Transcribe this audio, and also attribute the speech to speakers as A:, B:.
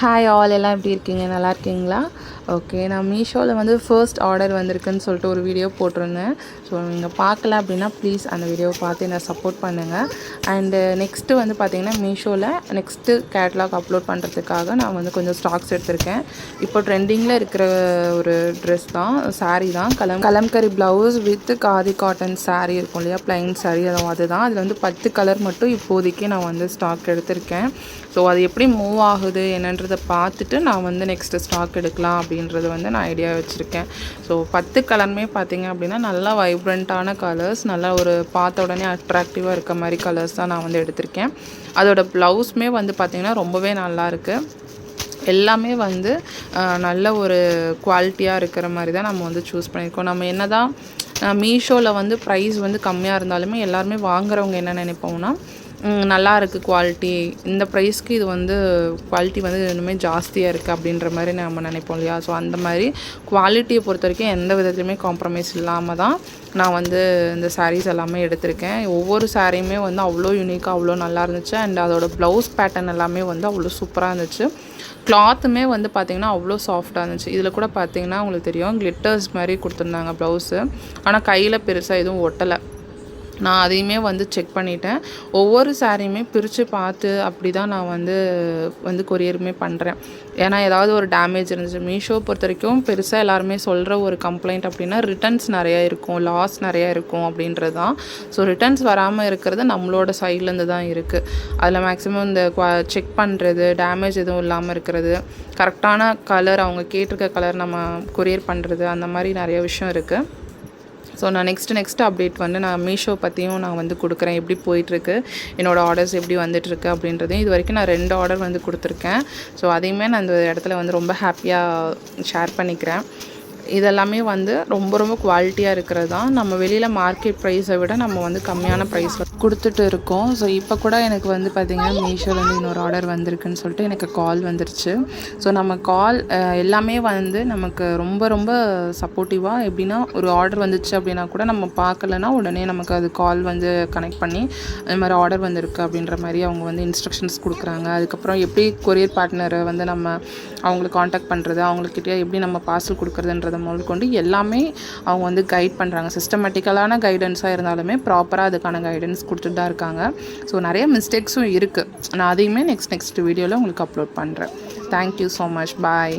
A: Hi all எல்லாம் எப்படி இருக்கீங்க? நல்லா இருக்கீங்களா? ஓகே, நான் மீஷோவில் வந்து ஃபர்ஸ்ட் ஆர்டர் வந்திருக்குன்னு சொல்லிட்டு ஒரு வீடியோ போட்டிருந்தேன். ஸோ நீங்கள் பார்க்கல அப்படின்னா ப்ளீஸ் அந்த வீடியோவை பார்த்து என்னை சப்போர்ட் பண்ணுங்கள். அண்டு நெக்ஸ்ட்டு வந்து பார்த்திங்கன்னா மீஷோவில் நெக்ஸ்ட்டு கேட்லாக் அப்லோட் பண்ணுறதுக்காக நான் வந்து கொஞ்சம் ஸ்டாக்ஸ் எடுத்திருக்கேன். இப்போ ட்ரெண்டிங்கில் இருக்கிற ஒரு ட்ரெஸ் தான், சாரீ தான், kalamkari blouse with khadi cotton sari இருக்கும் இல்லையா, ப்ளைன் சாரீ, அதுதான். அதில் வந்து 10 கலர் மட்டும் இப்போதைக்கு நான் வந்து ஸ்டாக் எடுத்திருக்கேன். ஸோ அது எப்படி மூவ் ஆகுது என்னன்றதை பார்த்துட்டு நான் வந்து நெக்ஸ்ட்டு ஸ்டாக் எடுக்கலாம் அப்படின்றது வந்து நான் ஐடியா வச்சுருக்கேன். ஸோ 10 கலருமே பார்த்திங்க அப்படின்னா நல்லா வைப்ரண்ட்டான கலர்ஸ், நல்லா ஒரு பார்த்த உடனே அட்ராக்டிவாக இருக்க மாதிரி கலர்ஸ் தான் நான் வந்து எடுத்திருக்கேன். அதோட ப்ளவுஸுமே வந்து பார்த்திங்கன்னா ரொம்பவே நல்லாயிருக்கு. எல்லாமே வந்து நல்ல ஒரு குவாலிட்டியாக இருக்கிற மாதிரி தான் நம்ம வந்து சூஸ் பண்ணியிருக்கோம். நம்ம என்ன தான் மீஷோவில் வந்து ப்ரைஸ் வந்து கம்மியாக இருந்தாலுமே எல்லாருமே வாங்குறவங்க என்ன நினைப்போம்னா, நல்லா இருக்குது குவாலிட்டி, இந்த ப்ரைஸ்க்கு இது வந்து குவாலிட்டி வந்து இன்னுமே ஜாஸ்தியாக இருக்குது அப்படின்ற மாதிரி நம்ம நினைப்போம் இல்லையா. ஸோ அந்த மாதிரி குவாலிட்டியை பொறுத்த வரைக்கும் எந்த விதத்துலையுமே காம்ப்ரமைஸ் இல்லாமல் தான் நான் வந்து இந்த சாரீஸ் எல்லாமே எடுத்திருக்கேன். ஒவ்வொரு சாரியுமே வந்து அவ்வளோ யூனிக்காக அவ்வளோ நல்லா இருந்துச்சு. அண்ட் அதோடய ப்ளவுஸ் பேட்டர்ன் எல்லாமே வந்து அவ்வளோ சூப்பராக இருந்துச்சு. கிளாத்துமே வந்து பார்த்திங்கன்னா அவ்வளோ சாஃப்டாக இருந்துச்சு. இதில் கூட பார்த்திங்கன்னா உங்களுக்கு தெரியும், கிளிட்டர்ஸ் மாதிரி கொடுத்துருந்தாங்க ப்ளவுஸு. ஆனால் கையில் பெருசாக எதுவும் ஒட்டலை. நான் அதையுமே வந்து செக் பண்ணிட்டேன். ஒவ்வொரு சாரியுமே பிரித்து பார்த்து அப்படி தான் நான் வந்து கொரியருமே பண்ணுறேன். ஏன்னா ஏதாவது ஒரு டேமேஜ் இருந்துச்சு. மீஷோ பொறுத்த வரைக்கும் பெருசாக எல்லாருமே சொல்கிற ஒரு கம்ப்ளைண்ட் அப்படின்னா ரிட்டர்ன்ஸ் நிறையா இருக்கும், லாஸ் நிறையா இருக்கும் அப்படின்றது தான். ஸோ ரிட்டர்ன்ஸ் வராமல் இருக்கிறது நம்மளோட சைட்லேருந்து தான் இருக்குது. அதில் மேக்ஸிமம் இந்த செக் பண்ணுறது, டேமேஜ் எதுவும் இல்லாமல் இருக்கிறது, கரெக்டான கலர் அவங்க கேட்டிருக்க கலர் நம்ம கொரியர் பண்ணுறது, அந்த மாதிரி நிறைய விஷயம் இருக்குது. ஸோ நான் நெக்ஸ்ட்டு அப்டேட் வந்து நான் மீஷோ பற்றியும் நான் வந்து கொடுக்குறேன், எப்படி போயிட்டுருக்கு, என்னோடய ஆர்டர்ஸ் எப்படி வந்துட்டுருக்கு அப்படின்றதையும். இது வரைக்கும் நான் 2 ஆர்டர் வந்து கொடுத்துருக்கேன். ஸோ அதையுமே நான் இந்த இடத்துல வந்து ரொம்ப ஹாப்பியாக ஷேர் பண்ணிக்கிறேன். இதெல்லாமே வந்து ரொம்ப ரொம்ப குவாலிட்டியாக இருக்கிறது தான். நம்ம வெளியில் மார்க்கெட் ப்ரைஸை விட நம்ம வந்து கம்மியான ப்ரைஸில் கொடுத்துட்டு இருக்கோம். ஸோ இப்போ கூட எனக்கு வந்து பார்த்திங்கன்னா மீஷோலேருந்து இன்னொரு ஆர்டர் வந்திருக்குன்னு சொல்லிட்டு எனக்கு கால் வந்துருச்சு. ஸோ நம்ம கால் எல்லாமே வந்து நமக்கு ரொம்ப ரொம்ப சப்போர்ட்டிவாக, எப்படின்னா ஒரு ஆர்டர் வந்துச்சு அப்படின்னா கூட நம்ம பார்க்கலன்னா உடனே நமக்கு அது கால் வந்து கனெக்ட் பண்ணி அது மாதிரி ஆர்டர் வந்திருக்கு அப்படின்ற மாதிரி அவங்க வந்து இன்ஸ்ட்ரக்ஷன்ஸ் கொடுக்குறாங்க. அதுக்கப்புறம் எப்படி கொரியர் பார்ட்னரை வந்து நம்ம அவங்களை காண்டாக்ட் பண்ணுறது, அவங்கக்கிட்ட எப்படி நம்ம பார்சல் கொடுக்குறதுன்றத முதல் கொண்டு எல்லாமே அவங்க வந்து கைட் பண்ணுறாங்க. சிஸ்டமேட்டிக்கலான கைடன்ஸாக இருந்தாலுமே ப்ராப்பராக அதுக்கான கைடன்ஸ் கொடுத்துட்டு தான் இருக்காங்க. ஸோ நிறைய மிஸ்டேக்ஸும் இருக்குது. நான் அதையுமே நெக்ஸ்ட் வீடியோவில் உங்களுக்கு அப்லோட் பண்ணுறேன். Thank you so much. பாய்.